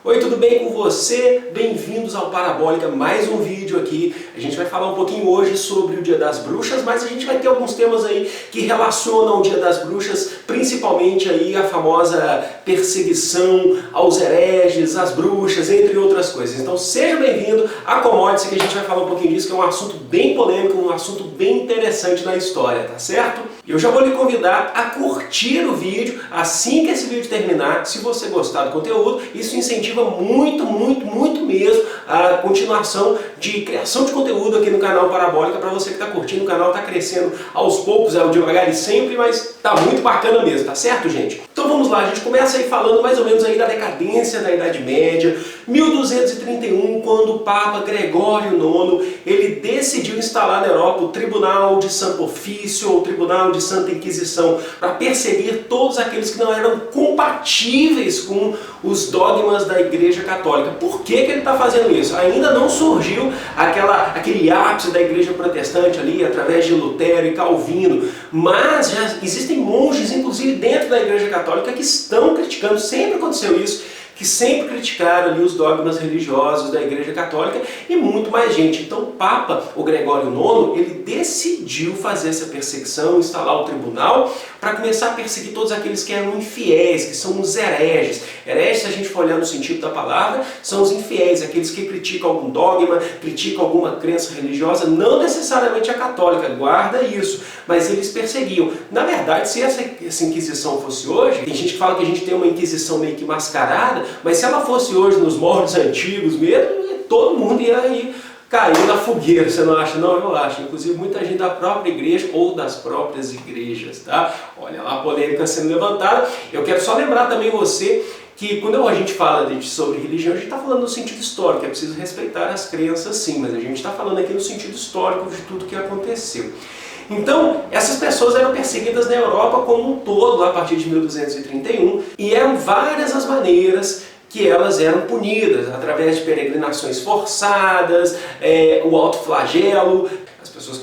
Oi, tudo bem com você? Bem-vindos ao Parabólica, mais um vídeo aqui. A gente vai falar um pouquinho hoje sobre o Dia das Bruxas, mas a gente vai ter alguns temas aí que relacionam o Dia das Bruxas, principalmente aí a famosa perseguição aos hereges, às bruxas, entre outras coisas. Então seja bem-vindo, acomode-se que a gente vai falar um pouquinho disso, que é um assunto bem polêmico, um assunto bem interessante na história, tá certo? Eu já vou lhe convidar a curtir o vídeo assim que esse vídeo terminar. Se você gostar do conteúdo, isso incentiva muito mesmo a continuação de criação de conteúdo aqui no canal Parabólica. Para você que está curtindo, o canal está crescendo aos poucos, devagar e sempre, mas tá muito bacana mesmo, tá certo, gente? Então vamos lá, a gente começa aí falando mais ou menos aí da decadência da Idade Média, 1231, quando o Papa Gregório IX, ele decidiu instalar na Europa o Tribunal de Santo Ofício, ou Tribunal de Santa Inquisição, para perseguir todos aqueles que não eram compatíveis com os dogmas da Igreja Católica. Por que ele está fazendo isso? Ainda não surgiu aquele ápice da Igreja Protestante ali, através de Lutero e Calvino, mas já existem monges, inclusive dentro da Igreja Católica, que estão criticando, sempre aconteceu isso, que sempre criticaram ali os dogmas religiosos da Igreja Católica e muito mais gente. Então o Papa, o Gregório IX, ele decidiu fazer essa perseguição, instalar o tribunal para começar a perseguir todos aqueles que eram infiéis, que são os hereges. Hereges, se a gente for olhar no sentido da palavra, são os infiéis, aqueles que criticam algum dogma, criticam alguma crença religiosa, não necessariamente a católica, guarda isso, mas eles perseguiam. Na verdade, se essa Inquisição fosse hoje, tem gente que fala que a gente tem uma Inquisição meio que mascarada, mas se ela fosse hoje nos moldes antigos mesmo, todo mundo ia ir cair na fogueira, você não acha? Não, eu acho. Inclusive muita gente da própria igreja ou das próprias igrejas, tá? Olha lá a polêmica sendo levantada. Eu quero só lembrar também você que quando a gente fala sobre religião, a gente está falando no sentido histórico, é preciso respeitar as crenças sim, mas a gente está falando aqui no sentido histórico de tudo que aconteceu. Então, essas pessoas eram perseguidas na Europa como um todo, lá a partir de 1231, e eram várias as maneiras que elas eram punidas, através de peregrinações forçadas, o autoflagelo, as pessoas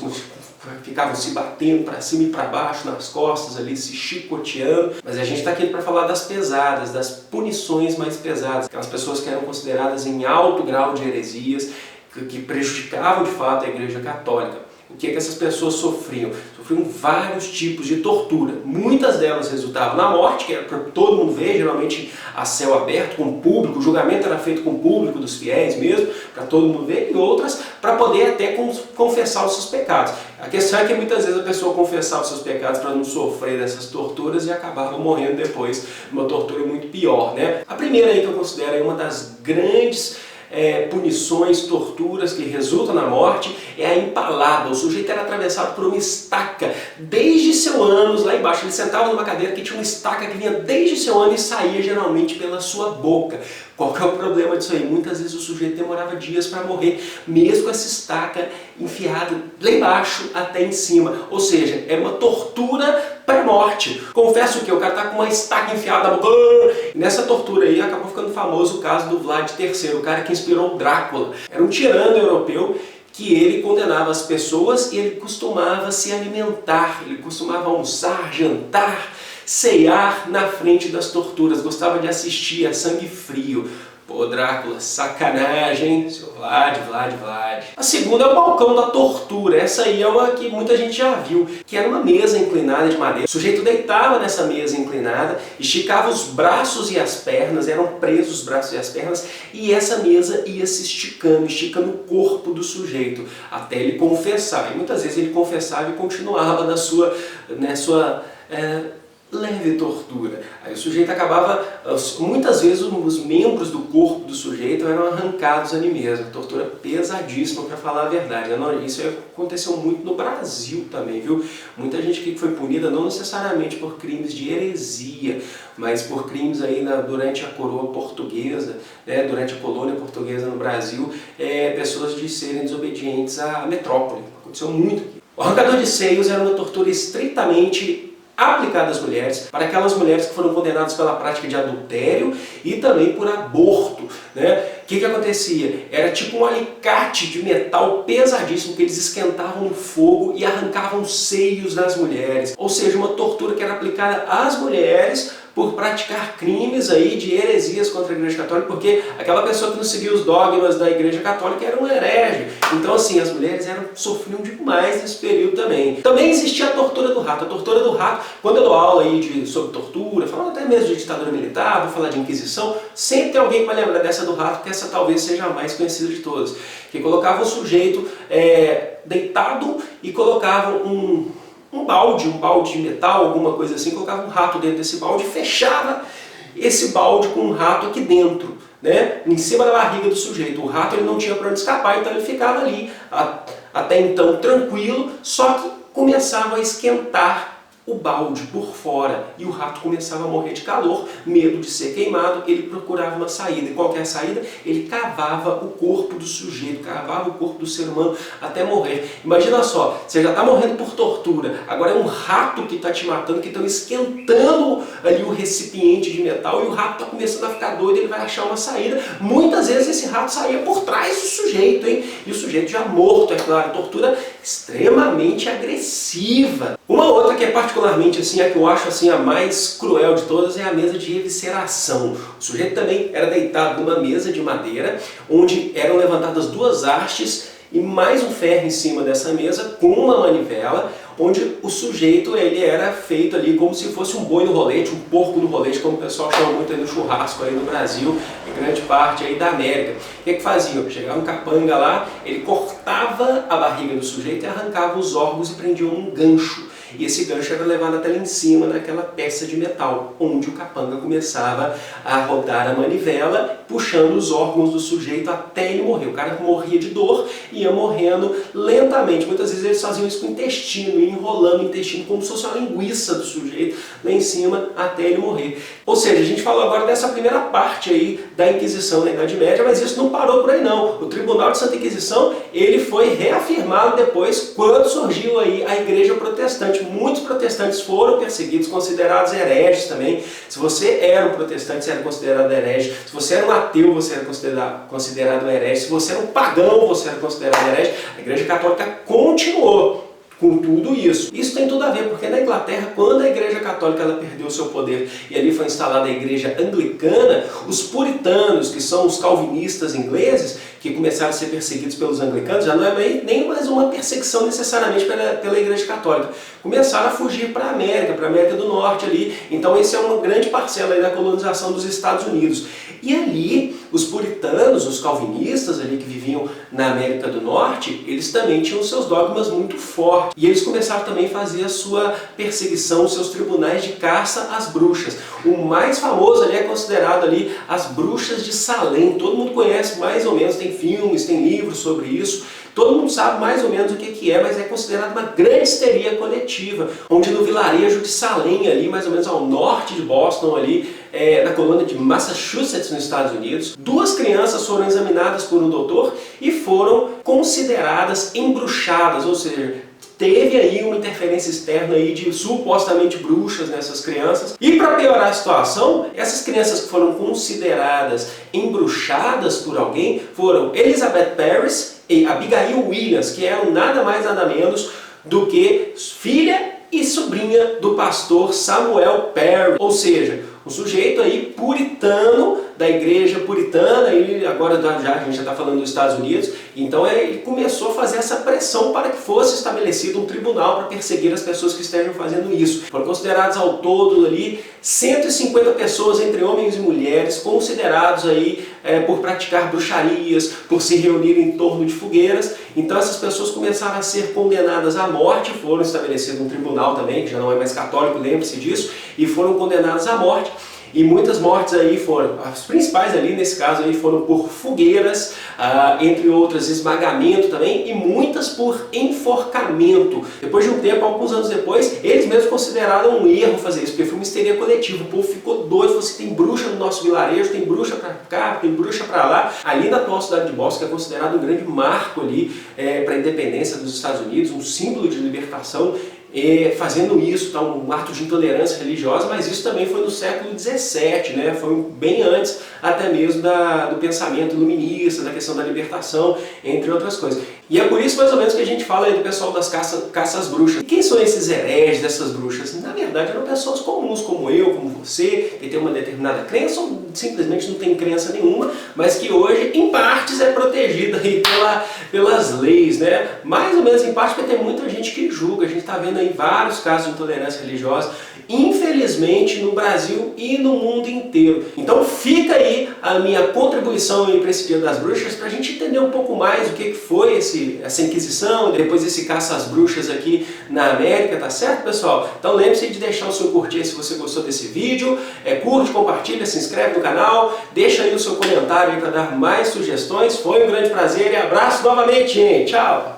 ficavam se batendo para cima e para baixo nas costas ali, se chicoteando. Mas a gente está aqui para falar das pesadas, das punições mais pesadas, aquelas pessoas que eram consideradas em alto grau de heresias, que prejudicavam de fato a Igreja Católica. O que essas pessoas sofriam? Sofriam vários tipos de tortura. Muitas delas resultavam na morte, que era para todo mundo ver, geralmente a céu aberto, com o público, o julgamento era feito com o público dos fiéis mesmo, para todo mundo ver, e outras para poder até confessar os seus pecados. A questão é que muitas vezes a pessoa confessava os seus pecados para não sofrer dessas torturas e acabava morrendo depois, uma tortura muito pior, né? A primeira aí que eu considero uma das grandes punições, torturas que resultam na morte é a empalada. O sujeito era atravessado por uma estaca desde seu ânus, lá embaixo. Ele sentava numa cadeira que tinha uma estaca que vinha desde seu ânus e saía geralmente pela sua boca. Qual que é o problema disso aí? Muitas vezes o sujeito demorava dias para morrer, mesmo com essa estaca enfiada lá embaixo até em cima. Ou seja, é uma tortura pré-morte. Confesso que o cara tá com uma estaca enfiada na boca. Nessa tortura aí acabou ficando famoso o caso do Vlad III, o cara que inspirou o Drácula. Era um tirano europeu que ele condenava as pessoas e ele costumava se alimentar, ele costumava almoçar, jantar, ceiar na frente das torturas, gostava de assistir a sangue frio. Pô, Drácula, sacanagem, seu Vlad. A segunda é o balcão da tortura. Essa aí é uma que muita gente já viu, que era uma mesa inclinada de madeira. O sujeito deitava nessa mesa inclinada, esticava os braços e as pernas, eram presos os braços e as pernas, e essa mesa ia se esticando o corpo do sujeito, até ele confessar. E muitas vezes ele confessava e continuava na sua leve tortura. Aí o sujeito acabava, muitas vezes os membros do corpo do sujeito eram arrancados ali mesmo. Tortura pesadíssima, para falar a verdade. Isso aconteceu muito no Brasil também, viu? Muita gente que foi punida não necessariamente por crimes de heresia, mas por crimes aí durante a coroa portuguesa, né, durante a colônia portuguesa no Brasil, pessoas de serem desobedientes à metrópole. Aconteceu muito aqui. O arrancador de seios era uma tortura estritamente aplicada às mulheres, para aquelas mulheres que foram condenadas pela prática de adultério e também por aborto, né? O que acontecia? Era tipo um alicate de metal pesadíssimo que eles esquentavam no fogo e arrancavam os seios das mulheres. Ou seja, uma tortura que era aplicada às mulheres por praticar crimes aí de heresias contra a Igreja Católica, porque aquela pessoa que não seguia os dogmas da Igreja Católica era um herege. Então assim, as mulheres sofriam demais nesse período também. Também existia a tortura do rato. A tortura do rato, quando eu dou aula aí sobre tortura, falando até mesmo de ditadura militar, vou falar de Inquisição, sempre tem alguém que vai lembrar dessa do rato, que essa talvez seja a mais conhecida de todas. Que colocava o sujeito deitado e colocava um balde de metal, alguma coisa assim, colocava um rato dentro desse balde e fechava esse balde com um rato aqui dentro, né, em cima da barriga do sujeito. O rato ele não tinha para onde escapar, então ele ficava ali até então tranquilo, só que começava a esquentar o balde por fora e o rato começava a morrer de calor, medo de ser queimado, ele procurava uma saída. E qual que é a saída? Ele cavava o corpo do sujeito, cavava o corpo do ser humano até morrer. Imagina só, você já está morrendo por tortura, agora é um rato que está te matando, que estão esquentando ali o recipiente de metal e o rato está começando a ficar doido, ele vai achar uma saída. Muitas vezes esse rato saía por trás do sujeito, hein? E o sujeito já morto, é claro, tortura extremamente agressiva. Uma outra que é particularmente assim, a que eu acho assim a mais cruel de todas, é a mesa de evisceração. O sujeito também era deitado numa mesa de madeira, onde eram levantadas duas hastes e mais um ferro em cima dessa mesa, com uma manivela, onde o sujeito ele era feito ali como se fosse um boi no rolete, um porco no rolete, como o pessoal chama muito aí no churrasco aí no Brasil, em grande parte aí da América. O que fazia? Chegava um capanga lá, ele cortava a barriga do sujeito e arrancava os órgãos e prendia um gancho. E esse gancho era levado até lá em cima naquela peça de metal, onde o capanga começava a rodar a manivela, puxando os órgãos do sujeito até ele morrer. O cara morria de dor e ia morrendo lentamente. Muitas vezes eles faziam isso com o intestino, enrolando o intestino como se fosse uma linguiça do sujeito lá em cima até ele morrer. Ou seja, a gente falou agora dessa primeira parte aí da Inquisição na Idade Média, mas isso não parou por aí não. O Tribunal de Santa Inquisição ele foi reafirmado depois quando surgiu aí a Igreja Protestante. Muitos protestantes foram perseguidos, considerados hereges também. Se você era um protestante, você era considerado herege. Se você era um ateu, você era considerado herege. Se você era um pagão, você era considerado herege. A Igreja Católica continuou com tudo isso. Isso tem tudo a ver, porque na Inglaterra, quando a Igreja Católica ela perdeu o seu poder e ali foi instalada a Igreja Anglicana, os puritanos, que são os calvinistas ingleses, que começaram a ser perseguidos pelos anglicanos, já não é nem mais uma perseguição necessariamente pela Igreja Católica. Começaram a fugir para a América do Norte ali. Então esse é uma grande parcela aí da colonização dos Estados Unidos. E ali, os puritanos, os calvinistas ali que viviam na América do Norte, eles também tinham seus dogmas muito fortes. E eles começaram também a fazer a sua perseguição, os seus tribunais de caça às bruxas. O mais famoso ali é considerado ali as bruxas de Salem. Todo mundo conhece mais ou menos, tem filmes, tem livros sobre isso. Todo mundo sabe mais ou menos o que é, mas é considerado uma grande histeria coletiva, onde no vilarejo de Salem, ali mais ou menos ao norte de Boston, ali na colônia de Massachusetts, nos Estados Unidos, duas crianças foram examinadas por um doutor e foram consideradas embruxadas, ou seja, teve aí uma interferência externa aí de supostamente bruxas nessas crianças. E para piorar a situação, essas crianças que foram consideradas embruxadas por alguém foram Elizabeth Parris e Abigail Williams, que eram nada mais nada menos do que filha e sobrinha do pastor Samuel Parris. Ou seja, um sujeito aí puritano, da igreja puritana, e agora já a gente já está falando dos Estados Unidos, então ele começou a fazer essa pressão para que fosse estabelecido um tribunal para perseguir as pessoas que estejam fazendo isso. Foram considerados ao todo ali 150 pessoas, entre homens e mulheres, considerados aí por praticar bruxarias, por se reunir em torno de fogueiras. Então essas pessoas começaram a ser condenadas à morte, foram estabelecido um tribunal também, que já não é mais católico, lembre-se disso, e foram condenadas à morte. E muitas mortes aí foram, as principais ali nesse caso aí foram por fogueiras, entre outras esmagamento também, e muitas por enforcamento. Depois de um tempo, alguns anos depois, eles mesmos consideraram um erro fazer isso, porque foi uma histeria coletiva. O povo ficou doido, falou assim, tem bruxa no nosso vilarejo, tem bruxa pra cá, tem bruxa pra lá. Ali na atual cidade de Boston, que é considerado um grande marco ali para a independência dos Estados Unidos, um símbolo de libertação, fazendo isso, tá, um ato de intolerância religiosa, mas isso também foi no século XVII, né? Foi bem antes até mesmo do pensamento iluminista, da questão da libertação, entre outras coisas. E é por isso mais ou menos que a gente fala aí do pessoal das caças bruxas. E quem são esses hereges dessas bruxas? Na verdade eram pessoas comuns, como eu, como você, que tem uma determinada crença ou simplesmente não tem crença nenhuma, mas que hoje em partes é protegida aí pelas leis, né? Mais ou menos em parte porque tem muita gente que julga. A gente está vendo aí vários casos de intolerância religiosa, infelizmente no Brasil e no mundo inteiro. Então fica aí a minha contribuição para esse Dia das Bruxas, para a gente entender um pouco mais o que foi essa Inquisição, depois esse caça às bruxas aqui na América, tá certo, pessoal? Então lembre-se de deixar o seu curtir se você gostou desse vídeo, curte, compartilha, se inscreve no canal, deixa aí o seu comentário para dar mais sugestões. Foi um grande prazer e abraço novamente, gente. Tchau!